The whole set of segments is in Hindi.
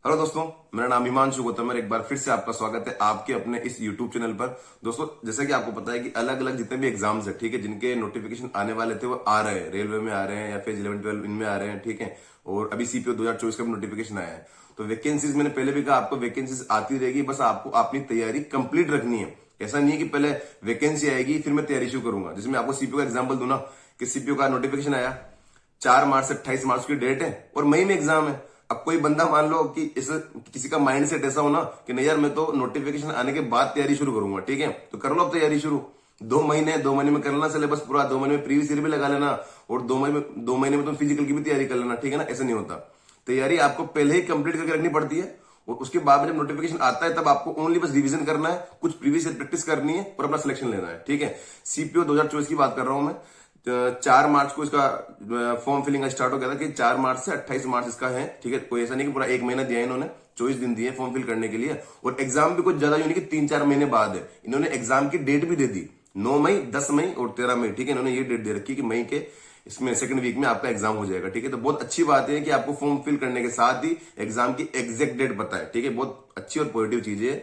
हेलो दोस्तों, मेरा नाम हिमांशु गौतम है। एक बार फिर से आपका स्वागत है आपके अपने इस यूट्यूब चैनल पर। दोस्तों, जैसा कि आपको पता है कि अलग अलग जितने भी एग्जाम्स है, ठीक है, जिनके नोटिफिकेशन आने वाले थे वो आ रहे हैं। रेलवे में आ रहे हैं या फिर 11-12 इनमें आ रहे हैं, ठीक है। और अभी सीपीओ 2024 का भी नोटिफिकेशन आया है। तो वैकेंसीज मैंने पहले भी कहा, आपको वैकेंसीज आती रहेगी, बस आपको अपनी तैयारी कंप्लीट रखनी है। ऐसा नहीं है कि पहले वैकेंसी आएगी फिर मैं तैयारी शुरू करूंगा। जैसे मैं आपको सीपीओ का एग्जाम्पल दूं ना, कि सीपीओ का नोटिफिकेशन आया 4 मार्च से 28 मार्च की डेट है और मई में एग्जाम है। अब कोई बंदा मान लो कि इस किसी का माइंड सेट ऐसा हो ना कि नहीं यार, मैं तो नोटिफिकेशन आने के बाद तैयारी शुरू करूंगा, ठीक है, तो कर लो अब तैयारी शुरू। 2 महीने में कर लेना सिलेबस पूरा। 2 महीने में प्रीवियस ईयर भी लगा लेना और 2 महीने में तुम फिजिकल की भी तैयारी कर लेना, ठीक है ना। ऐसा नहीं होता, तैयारी आपको पहले ही कंप्लीट करके रखनी पड़ती है। और उसके बाद में जब नोटिफिकेशन आता है तब आपको ओनली बस रिवीजन करना है, कुछ प्रीवियस ईयर प्रैक्टिस करनी है और अपना सिलेक्शन लेना है, ठीक है। सीपीओ 2024 की बात कर रहा हूं मैं। 4 मार्च को इसका फॉर्म फिलिंग स्टार्ट हो गया था कि 4 मार्च से 28 मार्च इसका है, ठीक है। कोई ऐसा नहीं कि पूरा 1 महीना दिया है इन्होंने, 24 दिन दिए फॉर्म फिल करने के लिए। और एग्जाम भी कुछ ज्यादा यूं नहीं कि 3-4 महीने बाद है। इन्होंने एग्जाम की डेट भी दे दी, 9 मई, 10 मई और 13 मई, ठीक है। इन्होंने ये डेट दे रखी कि मई के इसमें सेकंड वीक में आपका एग्जाम हो जाएगा, ठीक है। तो बहुत अच्छी बात है कि आपको फॉर्म फिल करने के साथ ही एग्जाम की एग्जैक्ट डेट पता है, ठीक है। बहुत अच्छी और पॉजिटिव चीज है,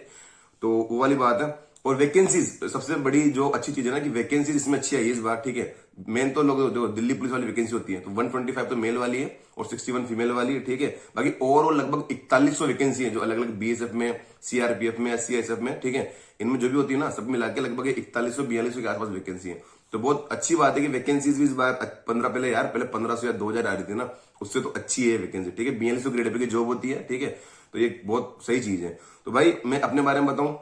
तो वो वाली बात है। और वैकेंसीज सबसे बड़ी जो अच्छी चीज है ना, कि वैकेंसीज इसमें अच्छी आई है इस बार, ठीक है। मेन तो लोग जो दिल्ली पुलिस वाली वैकेंसी होती है तो 125 तो मेल वाली है और 61 फीमेल वाली है, ठीक है। बाकी ओवरऑल लगभग 4100 वैकेंसी है जो अलग अलग बीएसएफ में, सीआरपीएफ में, सीआईएसएफ में, ठीक है, इनमें जो भी होती है ना, सब मिला के लगभग 4100-4200 के आसपास वैकेंसी है। तो बहुत अच्छी बात है कि वैकेंसीज भी इस बार 15 पहले 1500 या 2000 आ रही थी ना, उससे तो अच्छी है वैकेंसी, ठीक है। 4200 ग्रेड पे की जॉब होती है, ठीक है। तो ये बहुत सही चीज है। तो भाई मैं अपने बारे में बताऊं,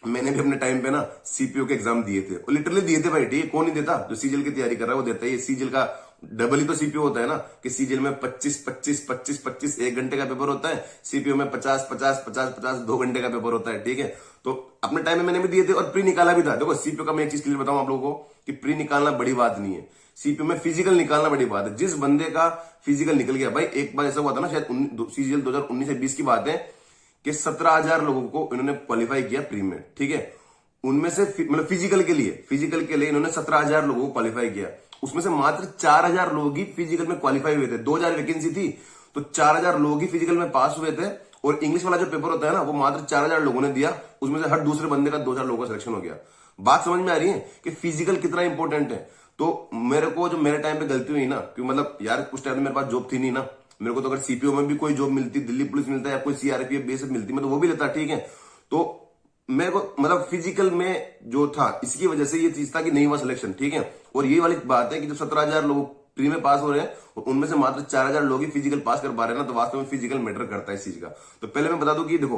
मैंने भी अपने टाइम पे ना सीपीओ के एग्जाम दिए थे, और लिटरली दिए थे भाई, ठीक है। कौन नहीं देता, जो सीजीएल की तैयारी कर रहा है वो देता है। ये सीजीएल का डबल ही तो सीपीओ होता है ना, कि सीजीएल में 25 1 घंटे का पेपर होता है, सीपीओ में 50 2 घंटे का पेपर होता है, ठीक है। तो अपने टाइम में मैंने भी दिए थे और प्री निकाला भी था। देखो सीपीओ का मैं एक चीज क्लियर बताऊं आप लोगों को, कि प्री निकालना बड़ी बात नहीं है, सीपीओ में फिजिकल निकालना बड़ी बात है। जिस बंदे का फिजिकल निकल गया भाई, एक बार ऐसा हुआ था ना, शायद सीजीएल 2019 से 20 की बात है, कि 17,000 लोगों को इन्होंने क्वालिफाई किया प्री में, ठीक है। उनमें से मतलब फिजिकल के लिए इन्होंने 17,000 लोगों को क्वालिफाई किया। उसमें से मात्र 4,000 लोग ही फिजिकल में क्वालिफाई हुए थे। 2,000 वैकेंसी थी तो 4,000 लोग ही फिजिकल में पास हुए थे। और इंग्लिश वाला जो पेपर होता है ना, वो मात्र 4,000 लोगों ने दिया। उसमें से हर दूसरे बंदे का 2,000 लोगों का सिलेक्शन हो गया। बात समझ में आ रही है कि फिजिकल कितना इंपॉर्टेंट है। तो मेरे को जो मेरे टाइम पे गलती हुई ना, कि मतलब यार उस टाइम मेरे पास जॉब थी नहीं ना, मेरे को तो अगर सीपीओ में भी कोई जॉब मिलती, दिल्ली पुलिस मिलता है या कोई सीआरपीएफ बीएसएफ मिलती, मैं तो वो भी लेता, ठीक है। तो मेरे को मतलब फिजिकल में जो था, इसकी वजह से ये चीज था कि नहीं हुआ सिलेक्शन, ठीक है। और ये वाली बात है कि जब 17,000 लोग प्री में पास हो रहे हैं और उनमें से मात्र 4,000 लोग ही फिजिकल पास कर पा रहे हैं ना, तो वास्तव में फिजिकल मैटर करता है इस चीज का। तो पहले मैं बता दूं कि देखो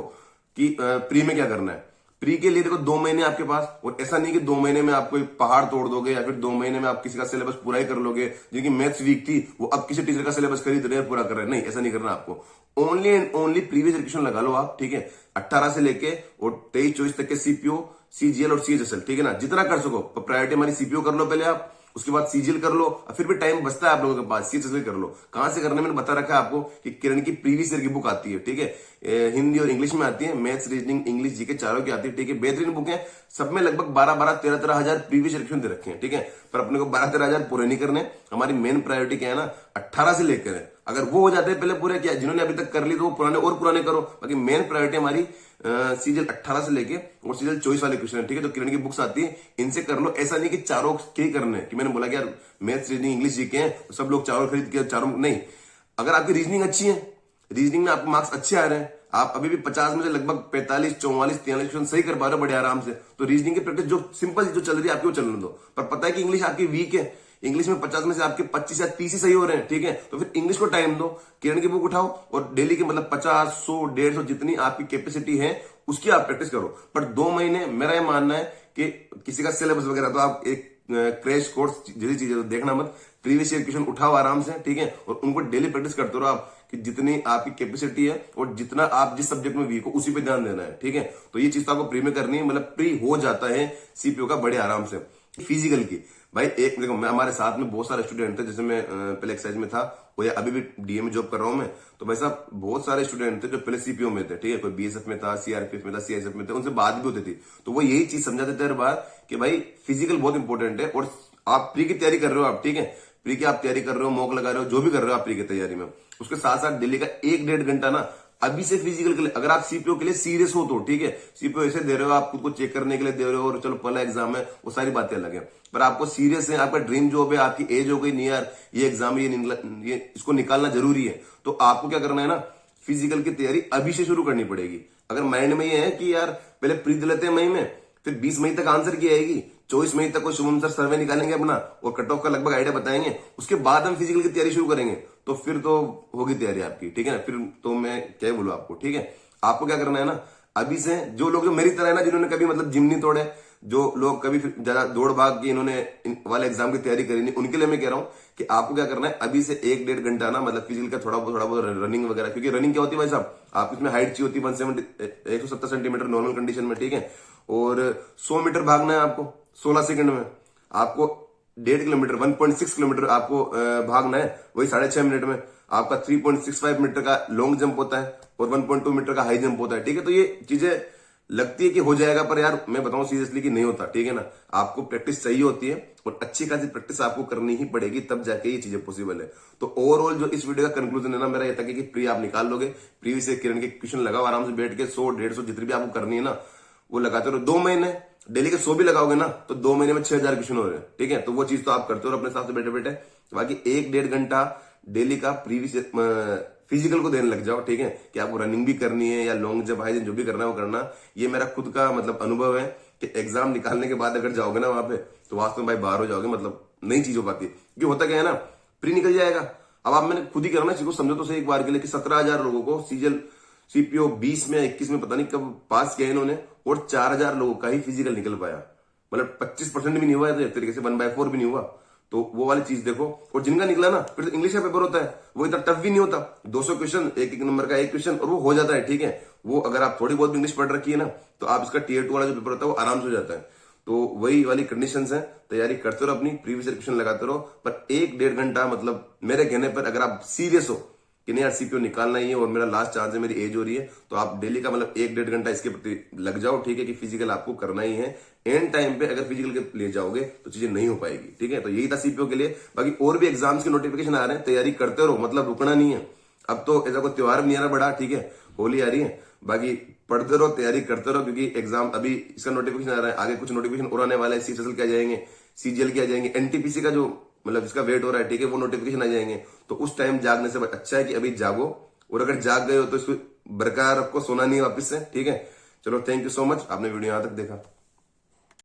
कि प्री में क्या करना है। प्री के लिए देखो 2 महीने आपके पास, और ऐसा नहीं कि 2 महीने में आप कोई पहाड़ तोड़ दोगे या फिर 2 महीने में आप किसी का सिलेबस पूरा ही कर लोगे। जिनकी मैथ्स वीक थी वो अब किसी टीचर का सिलेबस खरीद रहे हैं, पूरा कर रहे हैं, नहीं, ऐसा नहीं करना आपको। Only and only previous education लगा लो आप, ठीक है। 18 से लेके और 23-24 तक के सीपीओ, सीजीएल और सीएचएसएल, ठीक है ना, जितना कर सको। प्रायोरिटी हमारी सीपीओ कर लो पहले आप, उसके बाद सीजीएल कर लो, और फिर भी टाइम बचता है आप लोगों के पास, सीएचएसएल कर लो। कहां से करने मैंने बता रखा है आपको, कि किरण की प्रीवियस ईयर की बुक आती है, ठीक है। हिंदी और इंग्लिश में आती है, मैथ्स, रीजनिंग, इंग्लिश, जीके चारों की आती है, ठीक है। बेहतरीन बुक है, सब में लगभग 13 हजार प्रीवियस एजुकेशन दे रखे हैं, ठीक है। पर अपने को 13 हजार पूरे नहीं करने। हमारी मेन प्रायोरिटी क्या है ना, 18 से लेकर है। अगर वो हो जाते हैं पहले पूरे, क्या जिन्होंने अभी तक कर ली तो वो पुराने और पुराने करो। बाकी मेन प्रायोरिटी हमारी सीजीएल 18 से लेके और सीजीएल 24 वाले क्वेश्चन है, ठीक है। तो किरण की बुक्स आती है, इनसे कर लो। ऐसा नहीं कि चारों के करने, कि मैंने बोला कि यार मैथ्स, रीजनिंग, इंग्लिश, जीके हैं तो सब लोग चारों खरीद के चारों, नहीं। अगर आपकी रीजनिंग अच्छी है, रीजनिंग में आपके मार्क्स अच्छे आ रहे हैं, आप अभी भी 50 में से लगभग 45, 44, 43 क्वेश्चन सही कर पा रहे हो बड़े आराम से, तो रीजनिंग की प्रैक्टिस जो सिंपल जो चल रही है आपकी वो चलने दो। पर पता है कि इंग्लिश आपकी वीक है, इंग्लिश में 50 में से आपके 25 या 30 ही सही हो रहे हैं, ठीक है। तो फिर इंग्लिश को टाइम दो, किरण की बुक उठाओ और डेली की मतलब 50, 100, 150 जितनी आपकी कैपेसिटी है उसकी आप प्रैक्टिस करो। पर 2 महीने मेरा ये मानना है कि किसी का सिलेबस वगैरह तो आप एक क्रैश कोर्स जैसी चीजें तो देखना मत, प्रीवियस ईयर क्वेश्चन उठाओ आराम से, ठीक है। और उनको डेली प्रैक्टिस करते रहो आप, कि जितनी आपकी कैपेसिटी है और जितना आप जिस सब्जेक्ट में वीक हो उसी पे ध्यान देना है, ठीक है। तो ये चीज तो आपको प्री में करनी है, मतलब प्री हो जाता है सीपीओ का बड़े आराम से। फिजिकल की भाई, एक देखो, मैं हमारे साथ में बहुत सारे स्टूडेंट थे, जैसे मैं पहले एक्साइज में था और या अभी भी डीए में जॉब कर रहा हूं मैं, तो भाई साहब बहुत सारे स्टूडेंट थे जो पहले सीपीओ में थे, ठीक है। कोई बीएसएफ में था, सीआरपीएफ में था, सीआईएसएफ में थे, उनसे बात भी होती थी। तो वो यही चीज समझाते थे हर बार कि भाई फिजिकल बहुत इंपॉर्टेंट है। और आप प्री की तैयारी कर रहे हो आप, ठीक है, प्री की आप तैयारी कर रहे हो, मॉक लगा रहे हो, जो भी कर रहे हो आप प्री की तैयारी में, उसके साथ साथ डेली का 1-1.5 घंटा ना अभी से फिजिकल के लिए अगर आप सीपीओ के लिए सीरियस हो तो ठीक है, सीपीओ ऐसे दे रहे हो, आप खुद को चेक करने के लिए दे रहे हो और चलो पहला एग्जाम है, वो सारी बातें अलग है। पर आपको सीरियस है, आपका ड्रीम जॉब है, आपकी एज हो गई नहीं यार ये एग्जाम ये इसको निकालना जरूरी है, तो आपको क्या करना है ना, फिजिकल की तैयारी अभी से शुरू करनी पड़ेगी। अगर माइंड में ये है कि यार पहले प्री दे लेते हैं मई में, फिर 20 मई तक आंसर की आएगी, 24 मई तक कोई शुभम सर सर्वे निकालेंगे अपना और कट ऑफ का लगभग आइडिया बताएंगे, उसके बाद हम फिजिकल की तैयारी शुरू करेंगे, तो फिर तो होगी तैयारी आपकी, ठीक है ना। फिर तो मैं क्या बोलूं आपको, ठीक है। आपको क्या करना है ना, अभी से जो लोग जो मेरी तरह है ना, जिन्होंने कभी मतलब जिम नहीं तोड़े, जो लोग कभी ज्यादा दौड़ भाग की इन्होंने वाले एग्जाम की तैयारी करी नहीं, उनके लिए मैं कह रहा हूं कि आपको क्या करना है, अभी से 1-1.5 घंटा ना मतलब फिजिकल का थोड़ा बहुत रनिंग वगैरह, क्योंकि रनिंग क्या होती है भाई साहब, आप इसमें हाइट चाहिए होती है 170 सेंटीमीटर नॉर्मल कंडीशन में, ठीक है। और 100 मीटर भागना है आपको 16 सेकंड में, आपको 1.5 किलोमीटर 1.6 किलोमीटर आपको भागना है वही 6.5 मिनट में, आपका 3.65 मीटर का लॉन्ग जंप होता है और 1.2 मीटर का हाई जंप होता है, ठीक है। तो ये चीजें लगती है कि हो जाएगा, पर यार मैं बताऊं सीरियसली कि नहीं होता, ठीक है ना। आपको प्रैक्टिस चाहिए होती है और अच्छी खासी प्रैक्टिस आपको करनी ही पड़ेगी, तब जाके ये चीजें पॉसिबल है। तो ओवरऑल जो इस वीडियो का कंक्लूजन है ना मेरा ये था कि प्री आप निकाल लोगे, प्री से किरण के क्वेश्चन लगाओ आराम से बैठ के, 100-150 जितनी भी आपको करनी है ना वो लगाते रहो। 2 महीने डेली के 100 भी लगाओगे ना तो 2 महीने में 6000 क्वेश्चन हो रहे हैं, ठीक है। तो वो चीज तो आप करते हो अपने साथ से बैठे बैठे। बाकी 1-1.5 घंटा डेली का प्रीवियस फिजिकल को देने लग जाओ, ठीक है, कि आपको रनिंग भी करनी है या लॉन्ग जंप हाई जंप जो भी करना है वो करना। ये मेरा खुद का मतलब अनुभव है कि एग्जाम निकालने के बाद अगर जाओगे ना वहां पे तो वास्तव में भाई बाहर हो जाओगे, मतलब नई चीज हो पाती है। क्योंकि होता क्या है ना, प्री निकल जाएगा, अब आप मैंने खुद ही करना है, समझो तो सही एक बार के लिए कि 17,000 लोगों को सीपीओ 20 में 21 में पता नहीं कब पास किया इन्होंने, और 4,000 लोगों का ही फिजिकल निकल पाया, मतलब 25% भी नहीं हुआ है, तो एक तरीके से 1/4 भी नहीं हुआ। तो वो वाली चीज देखो। और जिनका निकला ना फिर इंग्लिश का पेपर होता है, वो इतना टफ भी नहीं होता, 200 क्वेश्चन, एक नंबर का एक क्वेश्चन, और वो हो जाता है, ठीक है। वो अगर आप थोड़ी बहुत इंग्लिश पढ़ रखी है ना तो आप इसका Tier 2 वाला जो पेपर होता है वो आराम से हो जाता है। तो वही वाली कंडीशंस हैं, तैयारी करते रहो अपनी, प्रीवियस क्वेश्चन लगाते रहो, पर 1-1.5 घंटा मतलब मेरे कहने पर अगर आप सीरियस हो कि नहीं यार सीपीओ निकालना ही है और मेरा लास्ट चांस है, मेरी एज हो रही है, तो आप डेली का मतलब 1-1.5 घंटा इसके प्रति लग जाओ, ठीक है, कि फिजिकल आपको करना ही है। एंड टाइम पे अगर फिजिकल के ले जाओगे तो चीजें नहीं हो पाएगी, ठीक है। तो यही था सीपीओ के लिए। बाकी और भी एग्जाम्स के नोटिफिकेशन आ रहे हैं, तैयारी करते रहो, मतलब रुकना नहीं है। अब तो ऐसा कोई त्योहार भी नहीं आ रहा बड़ा, ठीक है, होली आ रही है, बाकी पढ़ते रहो, तैयारी करते रहो, क्योंकि एग्जाम अभी इसका नोटिफिकेशन आ रहा है, आगे कुछ नोटिफिकेशन और आने वाला है, सीएसएल के आ जाएंगे, सीजीएल के आ जाएंगे, एनटीपीसी का जो मतलब इसका वेट हो रहा है, ठीक है, वो नोटिफिकेशन आ जाएंगे। तो उस टाइम जागने से अच्छा है कि अभी जागो, और अगर जाग गए हो तो इसको बरकरार रखो, सोना नहीं वापस से, ठीक है। चलो थैंक यू सो मच, आपने वीडियो यहां तक देखा।